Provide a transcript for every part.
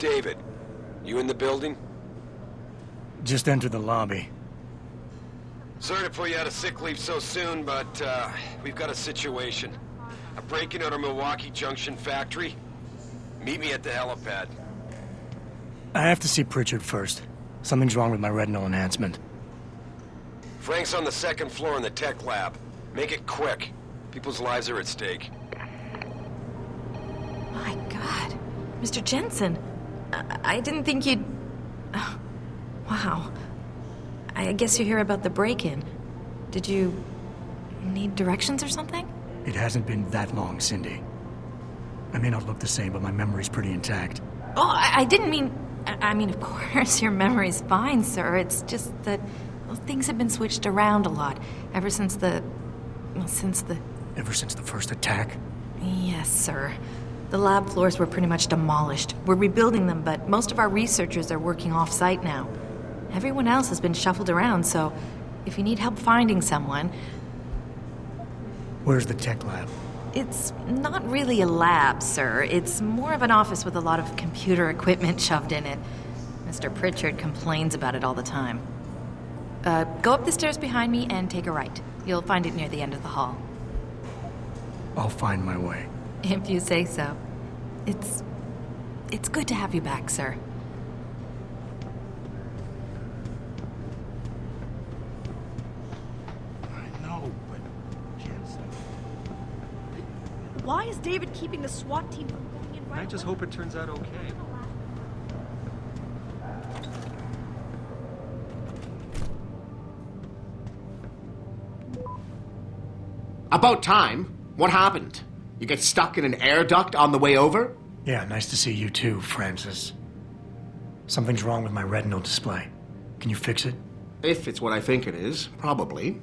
David. You in the building? Just entered the lobby. Sorry to pull you out of sick leave so soon, but we've got a situation. A break-in at our Milwaukee Junction factory. Meet me at the helipad. I have to see Pritchard first. Something's wrong with my retinal enhancement. Frank's on the second floor in the tech lab. Make it quick. People's lives are at stake. My God. Mr. Jensen. I didn't think you'd... Oh, wow. I guess you hear about the break-in. Did you need directions or something? It hasn't been that long, Cindy. I may not look the same, but my memory's pretty intact. Oh, I didn't mean... I mean, of course, your memory's fine, sir. It's just that well, things have been switched around a lot ever since the... Well, since the... Ever since the first attack? Yes, sir. The lab floors were pretty much demolished. We're rebuilding them, but most of our researchers are working off-site now. Everyone else has been shuffled around, so if you need help finding someone... Where's the tech lab? It's not really a lab, sir. It's more of an office with a lot of computer equipment shoved in it. Mr. Pritchard complains about it all the time. Go up the stairs behind me and take a right. You'll find it near the end of the hall. I'll find my way. If you say so. It's good to have you back, sir. I know, but Jensen... Why is David keeping the SWAT team from going in right I just hope it turns out okay. About time. What happened? You get stuck in an air duct on the way over? Yeah, nice to see you too, Francis. Something's wrong with my retinal display. Can you fix it? If it's what I think it is, probably.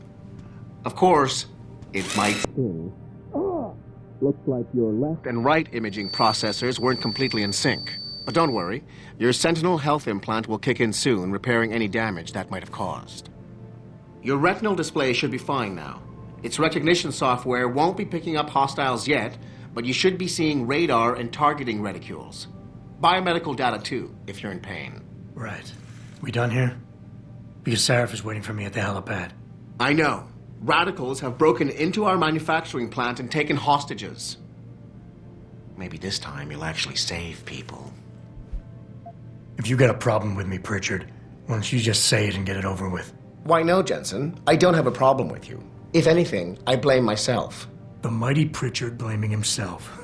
Of course, it might still. Looks like your left and right imaging processors weren't completely in sync. But don't worry, your Sentinel health implant will kick in soon, repairing any damage that might have caused. Your retinal display should be fine now. Its recognition software won't be picking up hostiles yet, but you should be seeing radar and targeting reticules. Biomedical data too, if you're in pain. Right. We done here? Because Sarif is waiting for me at the helipad. I know. Radicals have broken into our manufacturing plant and taken hostages. Maybe this time you'll actually save people. If you got a problem with me, Pritchard, why don't you just say it and get it over with? Why no, Jensen? I don't have a problem with you. If anything, I blame myself. The mighty Pritchard blaming himself.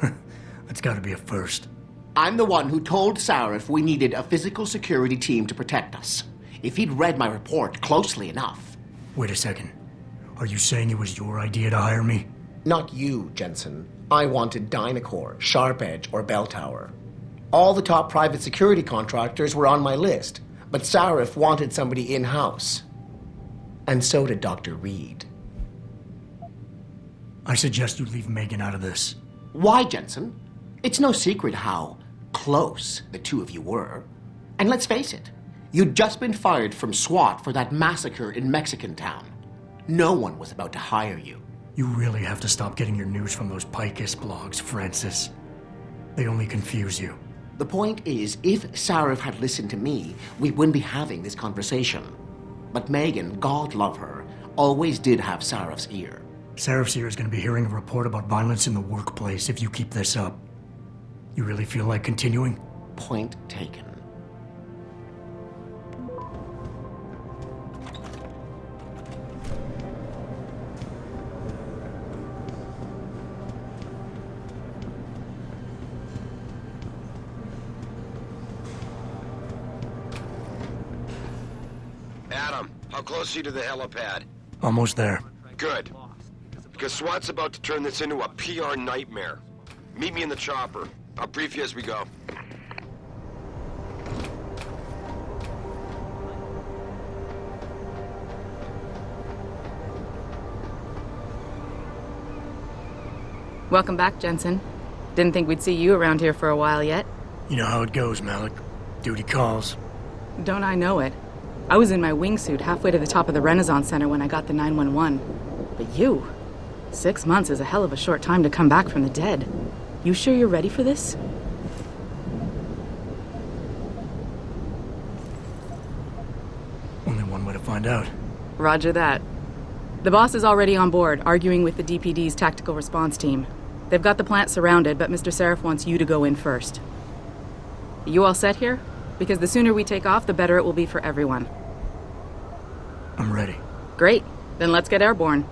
That's gotta be a first. I'm the one who told Sarif we needed a physical security team to protect us. If he'd read my report closely enough... Wait a second. Are you saying it was your idea to hire me? Not you, Jensen. I wanted Dynacore, Sharp Edge, or Bell Tower. All the top private security contractors were on my list, but Sarif wanted somebody in-house. And so did Dr. Reed. I suggest you leave Megan out of this. Why, Jensen? It's no secret how close the two of you were. And let's face it, you'd just been fired from SWAT for that massacre in Mexican Town. No one was about to hire you. You really have to stop getting your news from those Picus blogs, Francis. They only confuse you. The point is, if Sarif had listened to me, we wouldn't be having this conversation. But Megan, God love her, always did have Sarif's ear. Sarif's ear is going to be hearing a report about violence in the workplace if you keep this up. You really feel like continuing? Point taken. Adam, how close are you to the helipad? Almost there. Good. Because SWAT's about to turn this into a PR nightmare. Meet me in the chopper. I'll brief you as we go. Welcome back, Jensen. Didn't think we'd see you around here for a while yet. You know how it goes, Malik. Duty calls. Don't I know it? I was in my wingsuit halfway to the top of the Renaissance Center when I got the 911. But you... 6 months is a hell of a short time to come back from the dead. You sure you're ready for this? find out. Roger that. The boss is already on board, arguing with the DPD's tactical response team. They've got the plant surrounded, but Mr. Seraph wants you to go in first. You all set here? Because the sooner we take off, the better it will be for everyone. I'm ready. Great. Then let's get airborne.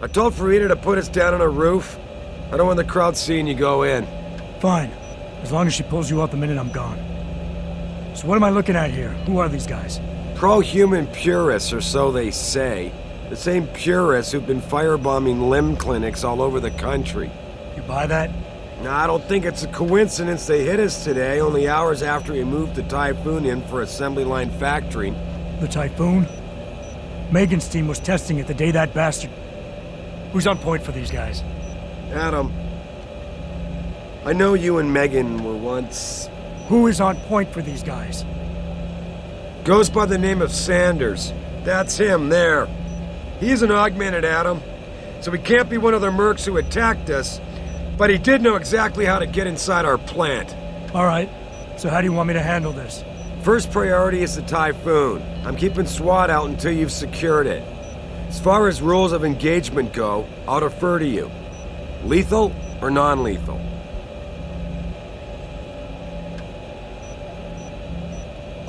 I told Farida to put us down on a roof. I don't want the crowd seeing you go in. Fine. As long as she pulls you out the minute I'm gone. So what am I looking at here? Who are these guys? Pro-human purists, or so they say. The same purists who've been firebombing limb clinics all over the country. You buy that? Now, I don't think it's a coincidence they hit us today, only hours after we moved the Typhoon in for assembly line factory. The Typhoon? Megan's team was testing it the day that bastard... Who's on point for these guys? Adam, I know you and Megan were once... Who is on point for these guys? Goes by the name of Sanders. That's him, there. He's an augmented Adam, so he can't be one of the mercs who attacked us, but he did know exactly how to get inside our plant. All right. So how do you want me to handle this? First priority is the Typhoon. I'm keeping SWAT out until you've secured it. As far as rules of engagement go, I'll defer to you. Lethal or non-lethal?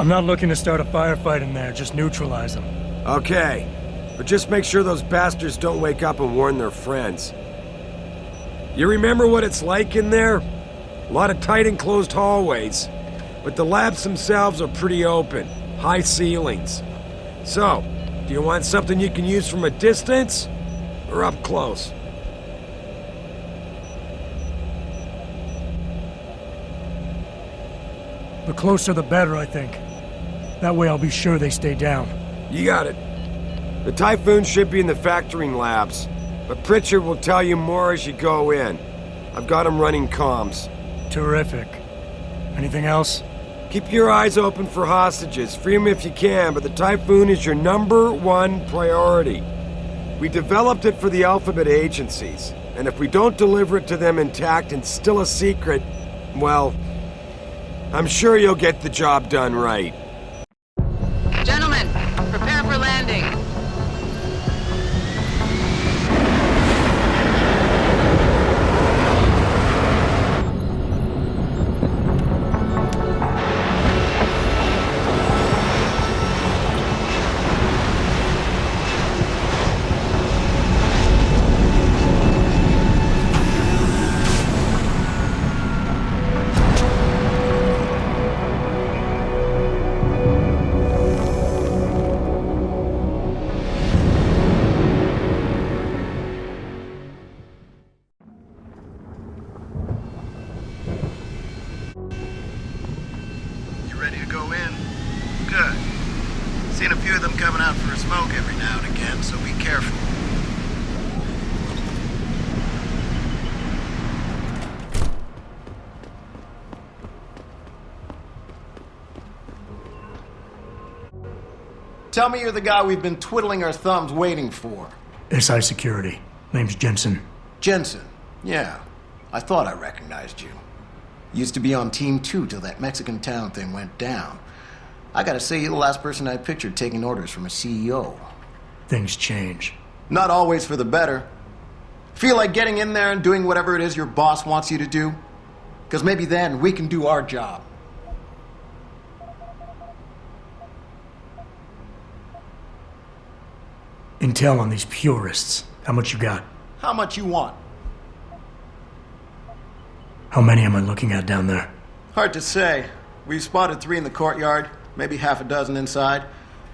I'm not looking to start a firefight in there, just neutralize them. Okay, but just make sure those bastards don't wake up and warn their friends. You remember what it's like in there? A lot of tight enclosed hallways, but the labs themselves are pretty open, high ceilings. So, do you want something you can use from a distance, or up close? The closer the better, I think. That way I'll be sure they stay down. You got it. The Typhoon should be in the factoring labs, but Pritchard will tell you more as you go in. I've got him running comms. Terrific. Anything else? Keep your eyes open for hostages. Free them if you can, but the Typhoon is your #1 priority. We developed it for the Alphabet agencies, and if we don't deliver it to them intact and still a secret, well, I'm sure you'll get the job done right. Gentlemen, prepare for landing. Ready to go in? Good. Seen a few of them coming out for a smoke every now and again, so be careful. Tell me you're the guy we've been twiddling our thumbs waiting for. SI Security. Name's Jensen. Jensen. Yeah. I thought I recognized you. Used to be on Team 2 till that Mexican town thing went down. I gotta say, you're the last person I pictured taking orders from a CEO. Things change. Not always for the better. Feel like getting in there and doing whatever it is your boss wants you to do? Because maybe then we can do our job. Intel on these purists. How much you got? How much you want? How many am I looking at down there? Hard to say. We've spotted 3 in the courtyard, maybe half a dozen inside.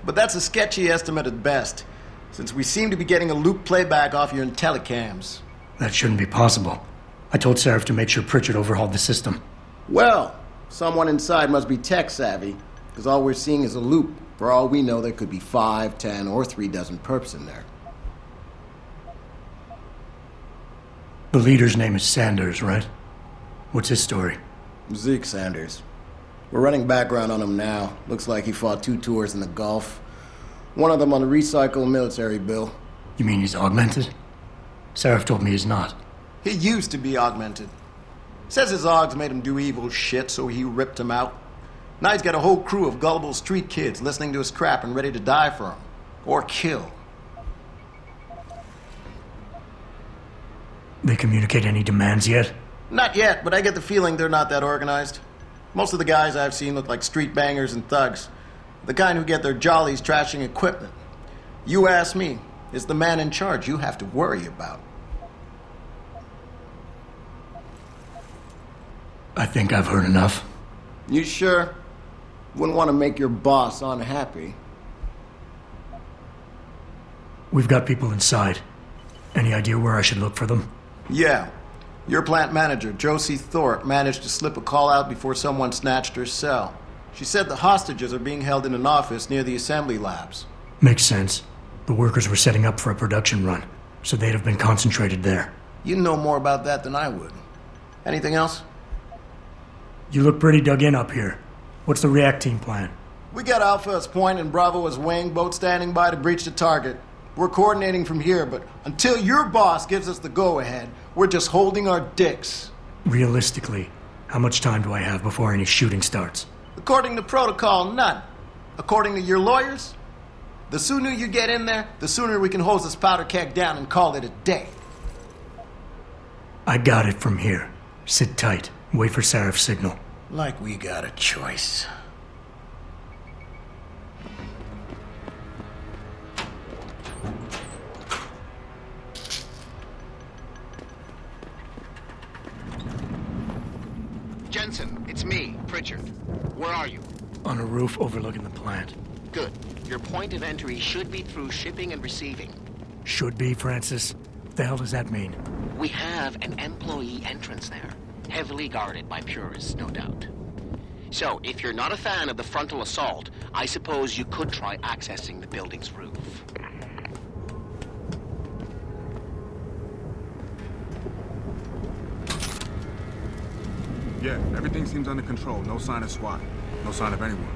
But that's a sketchy estimate at best, since we seem to be getting a loop playback off your telecams. That shouldn't be possible. I told Seraph to make sure Pritchard overhauled the system. Well, Someone inside must be tech savvy, because all we're seeing is a loop. For all we know, there could be 5, 10, or 3 dozen perps in there. The leader's name is Sanders, right? What's his story? Zeke Sanders. We're running background on him now. Looks like he fought 2 tours in the Gulf. One of them on a recycled military bill. You mean he's augmented? Sarif told me he's not. He used to be augmented. Says his augs made him do evil shit, so he ripped him out. Now he's got a whole crew of gullible street kids listening to his crap and ready to die for him. Or kill. They communicate any demands yet? Not yet, but I get the feeling they're not that organized. Most of the guys I've seen look like street bangers and thugs. The kind who get their jollies trashing equipment. You ask me, it's the man in charge you have to worry about. I think I've heard enough. You sure? Wouldn't want to make your boss unhappy. We've got people inside. Any idea where I should look for them? Yeah. Your plant manager, Josie Thorpe, managed to slip a call out before someone snatched her cell. She said the hostages are being held in an office near the assembly labs. Makes sense. The workers were setting up for a production run, so they'd have been concentrated there. You know more about that than I would. Anything else? You look pretty dug in up here. What's the react team plan? We got Alpha as point and Bravo as wing, both standing by to breach the target. We're coordinating from here, but until your boss gives us the go-ahead, we're just holding our dicks. Realistically, how much time do I have before any shooting starts? According to protocol, none. According to your lawyers, the sooner you get in there, the sooner we can hose this powder keg down and call it a day. I got it from here. Sit tight. Wait for Sarif's signal. Like we got a choice. Jensen, it's me, Pritchard. Where are you? On a roof overlooking the plant. Good. Your point of entry should be through shipping and receiving. Should be, Francis. What the hell does that mean? We have an employee entrance there. Heavily guarded by purists, no doubt. So, if you're not a fan of the frontal assault, I suppose you could try accessing the building's roof. Yeah, everything seems under control. No sign of SWAT. No sign of anyone.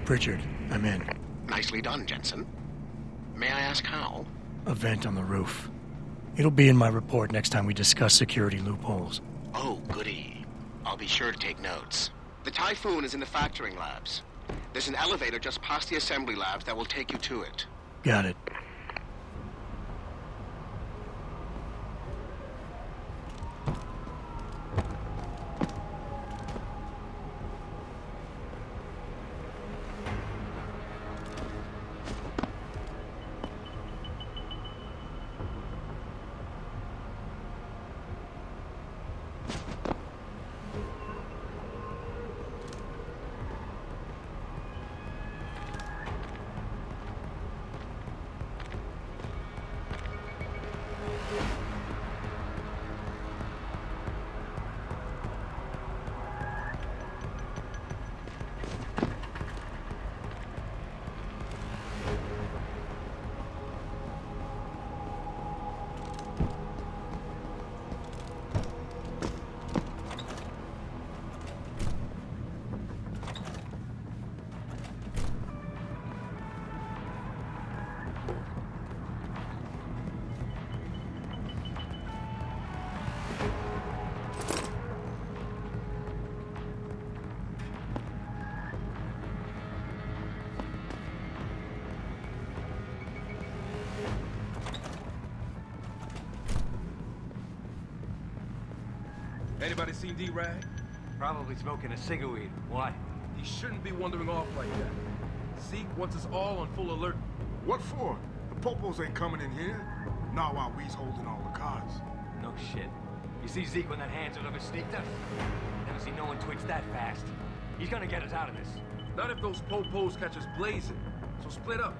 Pritchard, I'm in. Nicely done, Jensen. May I ask how? A vent on the roof. It'll be in my report next time we discuss security loopholes. Oh, goody. I'll be sure to take notes. The Typhoon is in the factoring labs. There's an elevator just past the assembly labs that will take you to it. Got it. Anybody seen D-Rag? Probably smoking a cigarette. Why? He shouldn't be wandering off like that. Zeke wants us all on full alert. What for? The popos ain't coming in here. Not while we's holding all the cards. No shit. You see Zeke when that hands ever sneaked us? Never seen no one twitch that fast. He's gonna get us out of this. Not if those popos catch us blazing. So split up.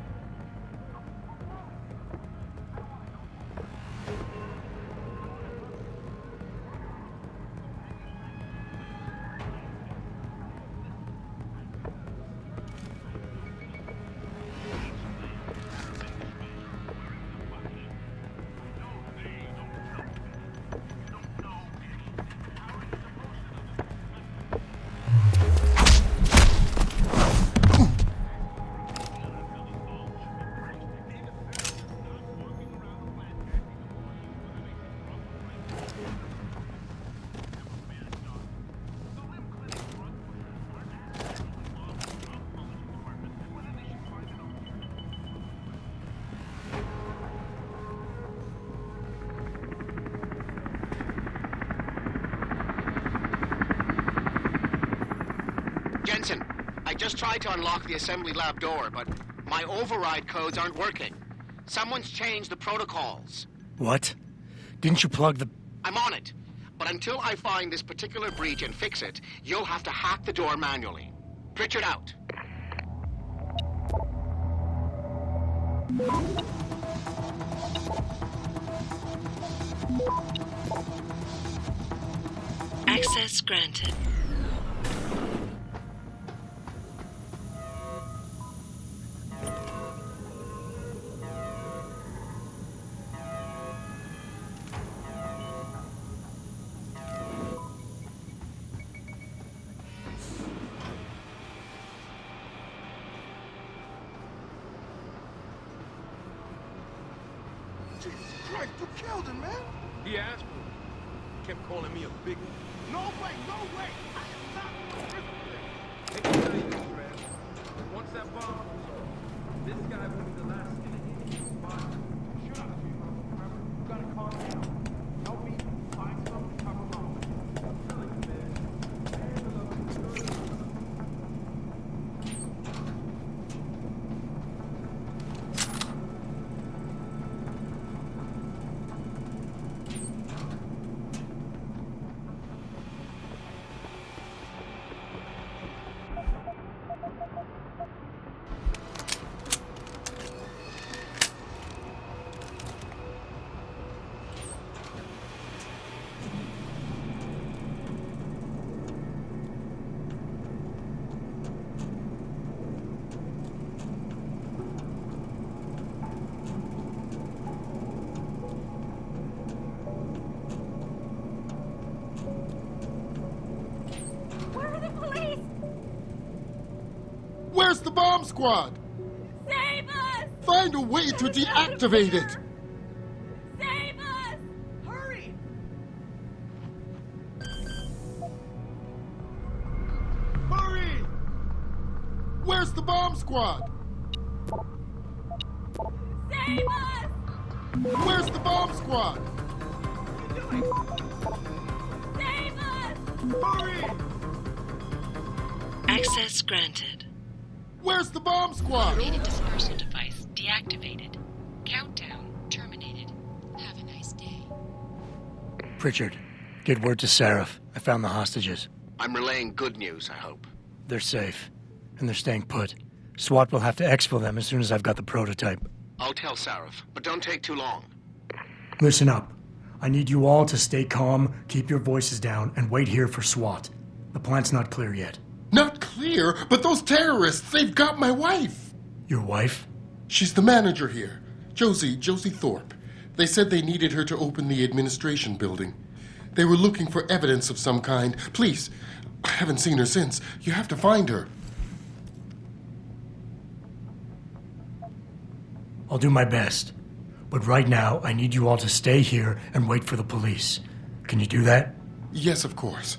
Jensen, I just tried to unlock the assembly lab door, but my override codes aren't working. Someone's changed the protocols. What? Didn't you plug the... I'm on it. But until I find this particular breach and fix it, you'll have to hack the door manually. Pritchard out. Access granted. Jesus Christ, you killed him, man. He asked for it. Kept calling me a big one. No way, no way. I am not Hey, can I tell you this, Brad? Once that bomb goes off, this guy will be the last thing in here. Shut up, you gotta calm down. Help me find something to come along with. I'm telling you, man. Where's the bomb squad? Save us! Find a way to deactivate it! Save us! Hurry! Hurry! Where's the bomb squad? Save us! Where's the bomb squad? Save us! Hurry! Access granted. Where's the bomb squad? Automated dispersal device deactivated. Countdown terminated. Have a nice day. Pritchard, get word to Seraph. I found the hostages. I'm relaying good news, I hope. They're safe, and they're staying put. SWAT will have to exfil them as soon as I've got the prototype. I'll tell Sarif, but don't take too long. Listen up. I need you all to stay calm, keep your voices down, and wait here for SWAT. The plant's not clear yet. Not clear, but those terrorists, they've got my wife. Your wife? She's the manager here. Josie Thorpe. They said they needed her to open the administration building. They were looking for evidence of some kind. Please, I haven't seen her since. You have to find her. I'll do my best. But right now, I need you all to stay here and wait for the police. Can you do that? Yes, of course.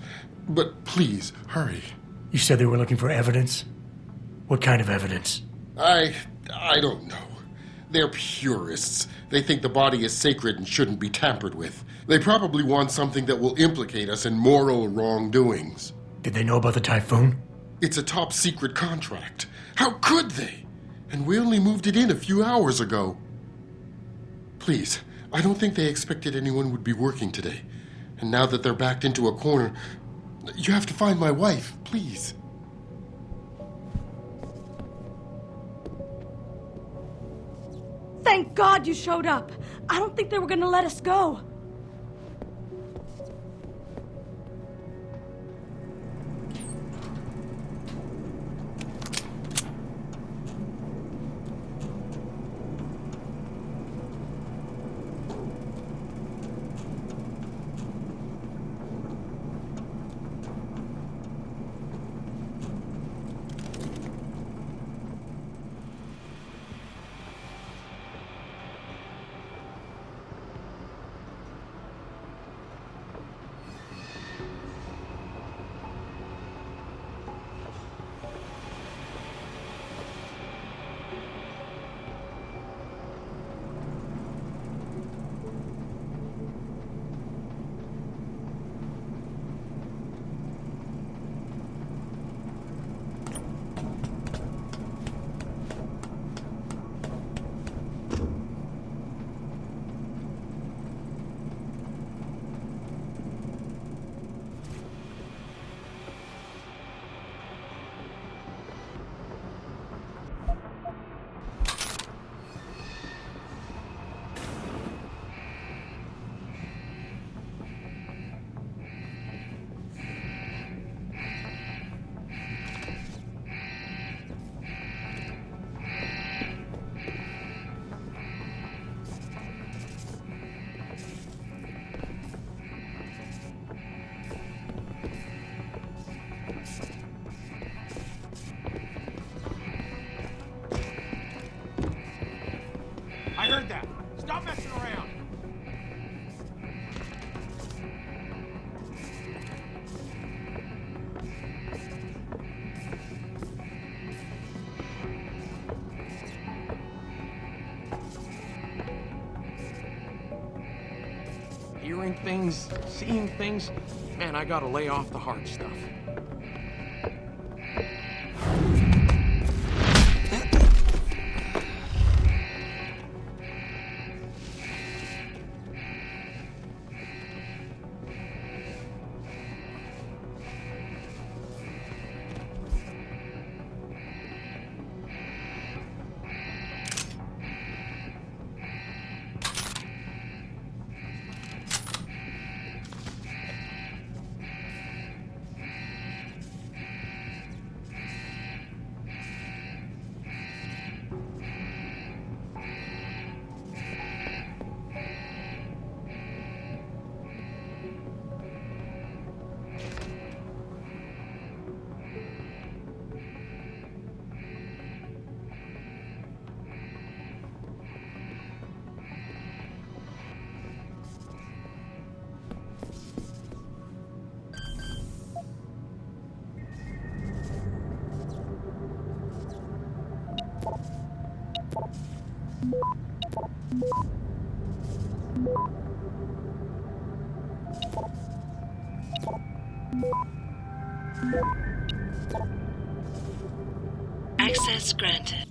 But please, hurry. You said they were looking for evidence? What kind of evidence? I don't know. They're purists. They think the body is sacred and shouldn't be tampered with. They probably want something that will implicate us in moral wrongdoings. Did they know about the typhoon? It's a top secret contract. How could they? And we only moved it in a few hours ago. Please, I don't think they expected anyone would be working today. And now that they're backed into a corner, you have to find my wife, please. Thank God you showed up. I don't think they were gonna let us go. I heard that. Stop messing around. Hearing things, seeing things, man, I gotta lay off the hard stuff. Access granted.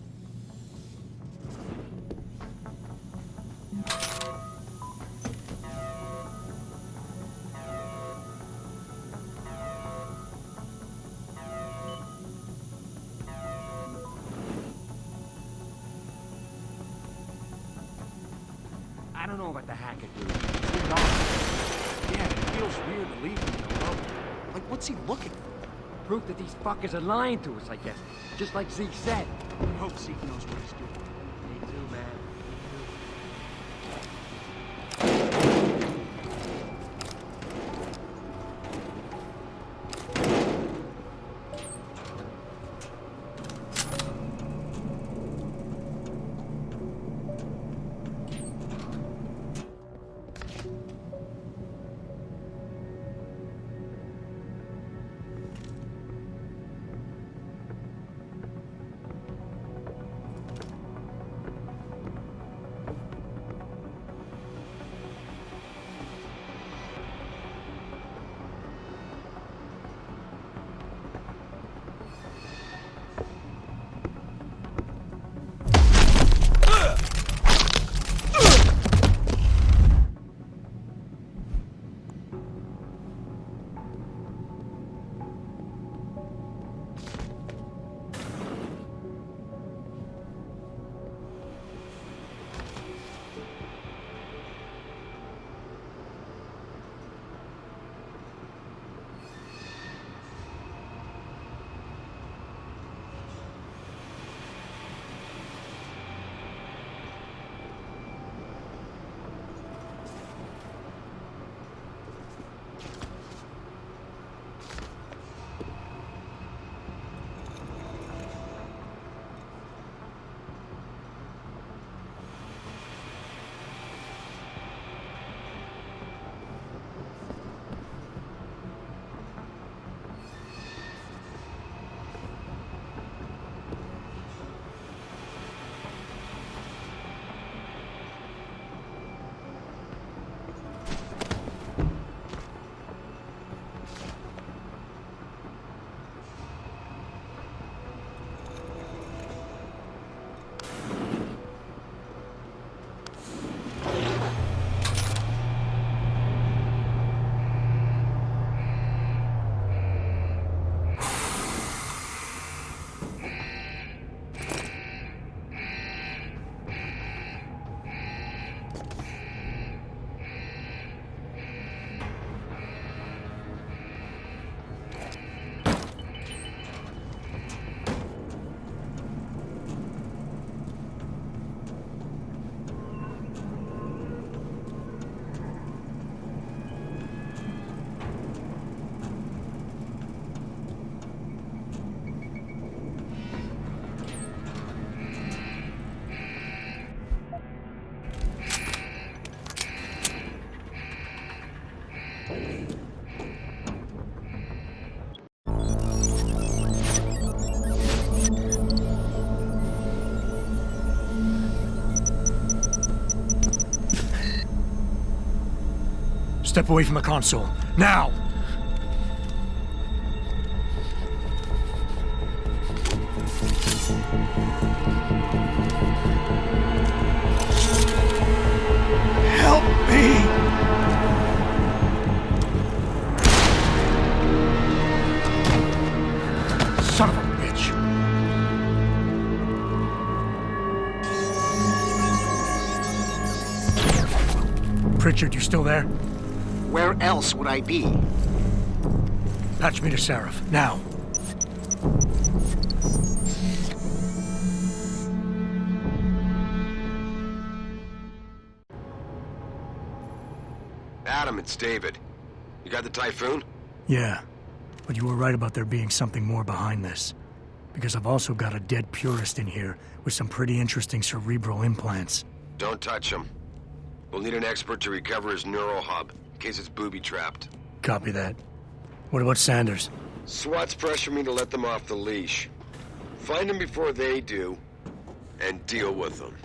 I don't know about the hacker dude. Seems off. Yeah, it feels weird to leave him alone. Like, what's he looking for? Proof that these fuckers are lying to us, I guess. Just like Zeke said. I hope Zeke knows what he's doing. Me too, man. Step away from the console. Now! Help me! Son of a bitch! Pritchard, you still there? Where else would I be? Patch me to Seraph, now. Adam, it's David. You got the Typhoon? Yeah, but you were right about there being something more behind this. Because I've also got a dead purist in here with some pretty interesting cerebral implants. Don't touch him. We'll need an expert to recover his neural hub, in case it's booby-trapped. Copy that. What about Sanders? SWAT's pressuring me to let them off the leash. Find them before they do, and deal with them.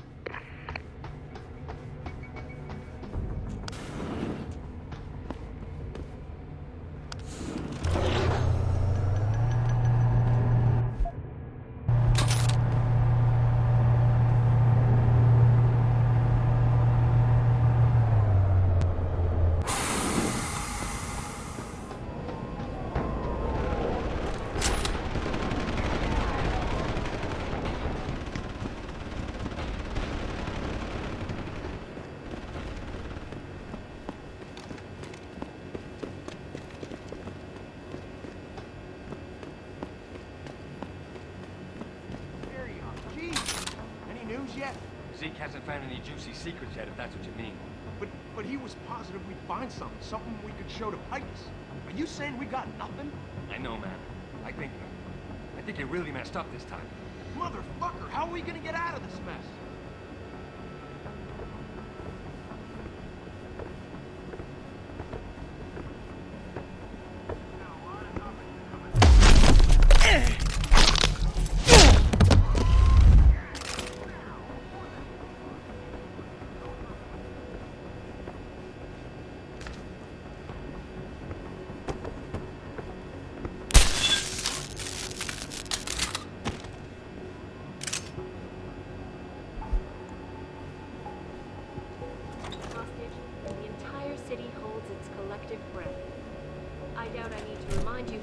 Zeke hasn't found any juicy secrets yet, if that's what you mean. But he was positive we'd find something we could show to Pipes. Are you saying we got nothing? I know, man. I think you really messed up this time. Motherfucker, how are we gonna get out of this mess?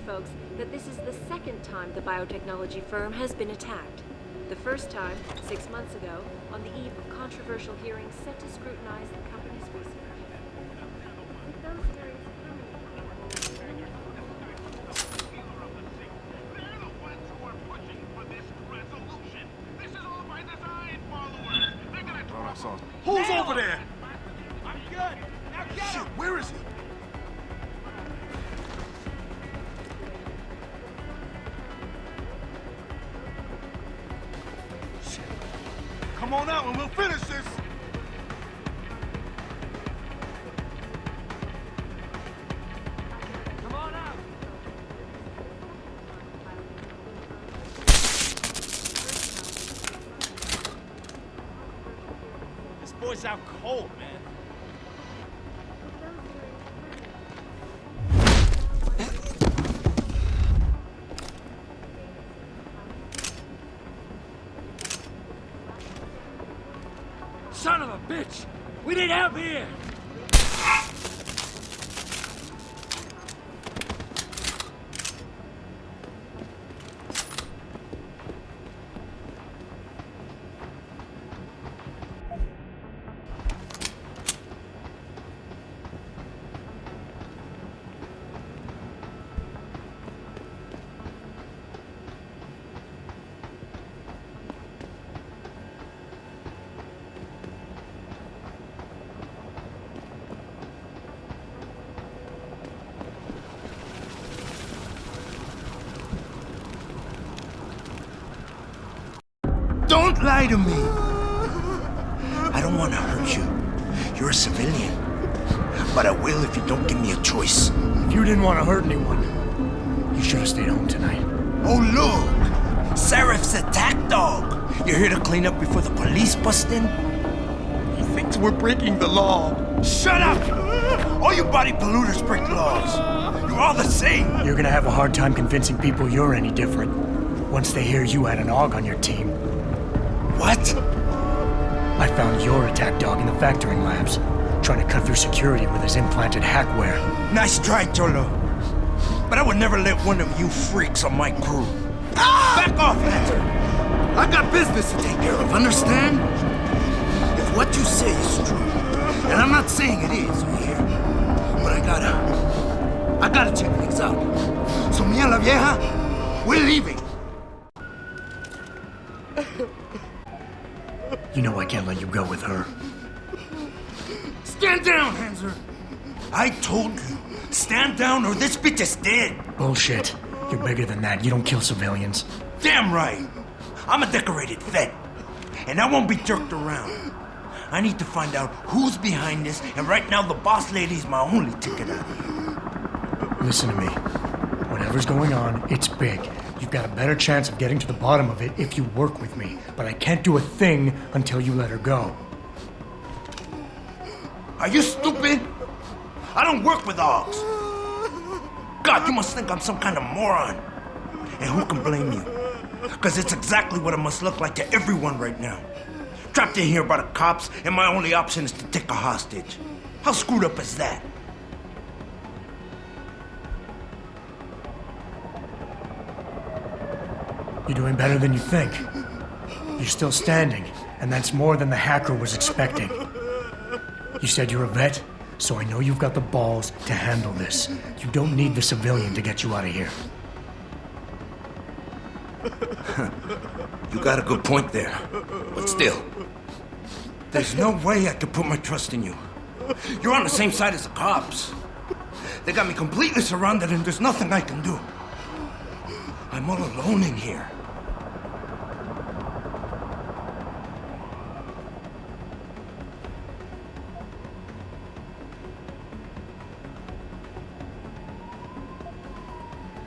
folks that this is the second time the biotechnology firm has been attacked. The first time, 6 months ago, on the eve of controversial hearings set to scrutinize the company's research. With those hearings Who's over there? I'm good. Now get Shit, him. where is he? Shit. Come on out and we'll finish this. Come on out. This boy's out cold, man. Son of a bitch! We need help here! lie to me. I don't want to hurt you. You're a civilian. But I will if you don't give me a choice. If you didn't want to hurt anyone, you should have stayed home tonight. Oh, look! Seraph's attack dog! You're here to clean up before the police bust in? He thinks we're breaking the law. Shut up! All you body polluters break laws. You're all the same. You're gonna have a hard time convincing people you're any different once they hear you had an AUG on your team. What? I found your attack dog in the factoring labs, trying to cut through security with his implanted hackware. Nice try, Cholo. But I would never let one of you freaks on my crew. Ah! Back off, Hunter! I got business to take care of, understand? If what you say is true, and I'm not saying it is here, but I gotta check things out. So me and la vieja, we're leaving. You know I can't let you go with her. Stand down, Hanser! I told you, stand down or this bitch is dead. Bullshit. You're bigger than that. You don't kill civilians. Damn right. I'm a decorated vet, and I won't be jerked around. I need to find out who's behind this, and right now the boss lady's my only ticket out of here. Listen to me. Whatever's going on, it's big. You've got a better chance of getting to the bottom of it if you work with me. But I can't do a thing until you let her go. Are you stupid? I don't work with dogs. God, you must think I'm some kind of moron. And who can blame you? Because it's exactly what it must look like to everyone right now. Trapped in here by the cops, and my only option is to take a hostage. How screwed up is that? You're doing better than you think. You're still standing, and that's more than the hacker was expecting. You said you're a vet, so I know you've got the balls to handle this. You don't need the civilian to get you out of here. You got a good point there. But still, there's no way I could put my trust in you. You're on the same side as the cops. They got me completely surrounded and there's nothing I can do. I'm all alone in here.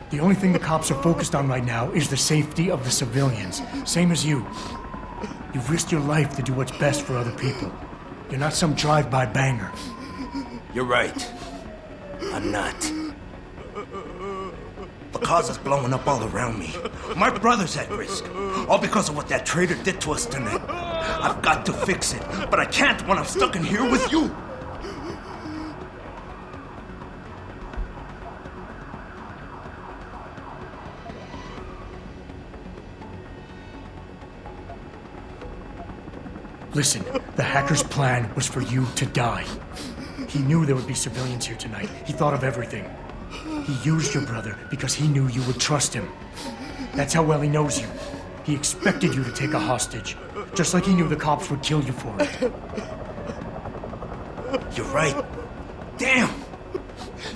The only thing the cops are focused on right now is the safety of the civilians. Same as you. You've risked your life to do what's best for other people. You're not some drive-by banger. You're right. I'm not. The cause is blowing up all around me. My brother's at risk. All because of what that traitor did to us tonight. I've got to fix it, but I can't when I'm stuck in here with you. Listen, the hacker's plan was for you to die. He knew there would be civilians here tonight. He thought of everything. He used your brother because he knew you would trust him. That's how well he knows you. He expected you to take a hostage, just like he knew the cops would kill you for it. You're right. Damn!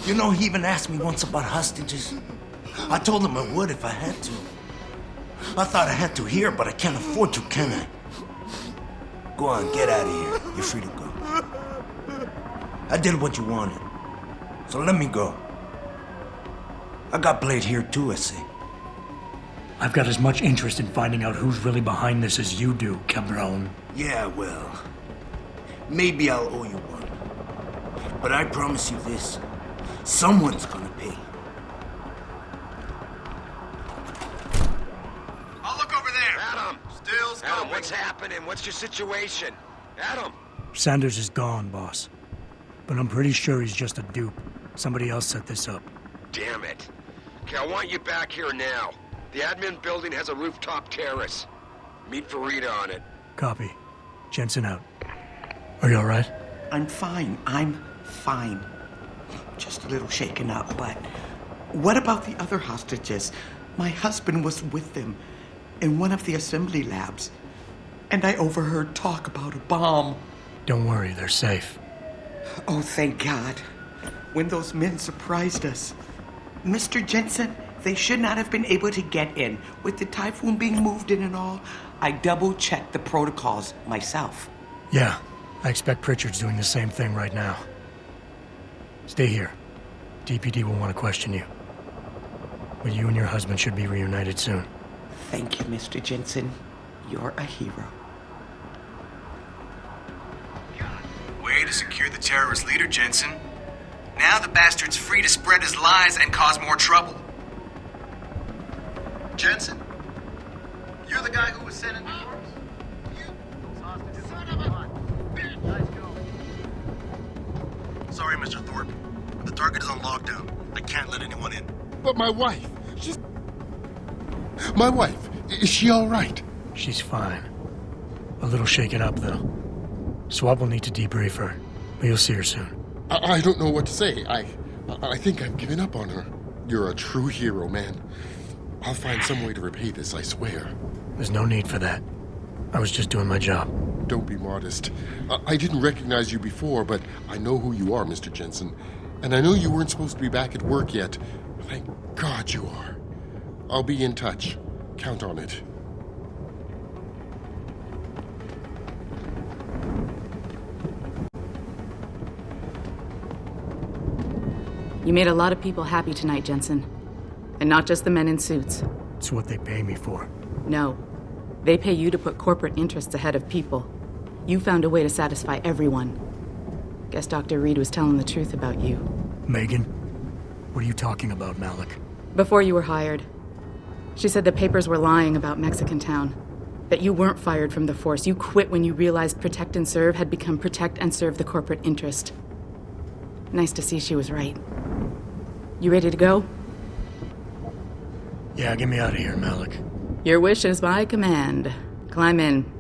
You know, he even asked me once about hostages. I told him I would if I had to. I thought I had to here, but I can't afford to, can I? Go on, get out of here. You're free to go. I did what you wanted, so let me go. I got Blade here too, I see. I've got as much interest in finding out who's really behind this as you do, Cabron. Yeah, well, maybe I'll owe you one. But I promise you this, someone's gonna pay. I'll look over there. Adam! Still going. Adam, what's happening? What's your situation? Adam! Sanders is gone, boss. But I'm pretty sure he's just a dupe. Somebody else set this up. Damn it. Okay, I want you back here now. The admin building has a rooftop terrace. Meet Farida on it. Copy. Jensen out. Are you alright? I'm fine. I'm fine. Just a little shaken up, but... What about the other hostages? My husband was with them in one of the assembly labs. And I overheard talk about a bomb. Don't worry, they're safe. Oh, thank God. When those men surprised us. Mr. Jensen, they should not have been able to get in. With the typhoon being moved in and all, I double-checked the protocols myself. Yeah, I expect Pritchard's doing the same thing right now. Stay here. DPD will want to question you. But you and your husband should be reunited soon. Thank you, Mr. Jensen. You're a hero. Way to secure the terrorist leader, Jensen. Now the bastard's free to spread his lies and cause more trouble. Jensen, you're the guy who was sent in before us? Sorry, Mr. Thorpe. The target is on lockdown. I can't let anyone in. But my wife, she's... My wife, is she all right? She's fine. A little shaken up, though. Swab will need to debrief her, but you'll see her soon. I don't know what to say. I think I've given up on her. You're a true hero, man. I'll find some way to repay this, I swear. There's no need for that. I was just doing my job. Don't be modest. I didn't recognize you before, but I know who you are, Mr. Jensen. And I know you weren't supposed to be back at work yet. Thank God you are. I'll be in touch. Count on it. You made a lot of people happy tonight, Jensen. And not just the men in suits. It's what they pay me for. No. They pay you to put corporate interests ahead of people. You found a way to satisfy everyone. Guess Dr. Reed was telling the truth about you. Megan? What are you talking about, Malik? Before you were hired, she said the papers were lying about Mexican Town. That you weren't fired from the force. You quit when you realized Protect and Serve had become Protect and Serve the corporate interest. Nice to see she was right. You ready to go? Yeah, get me out of here, Malik. Your wish is my command. Climb in.